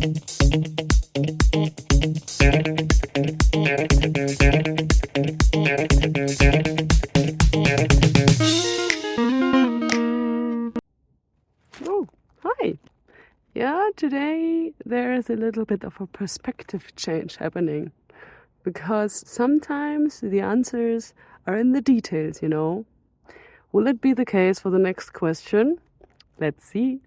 Oh, hi. Yeah, today there is a little bit of a perspective change happening, because sometimes the answers are in the details, you know. Will it be the case for the next question? Let's see.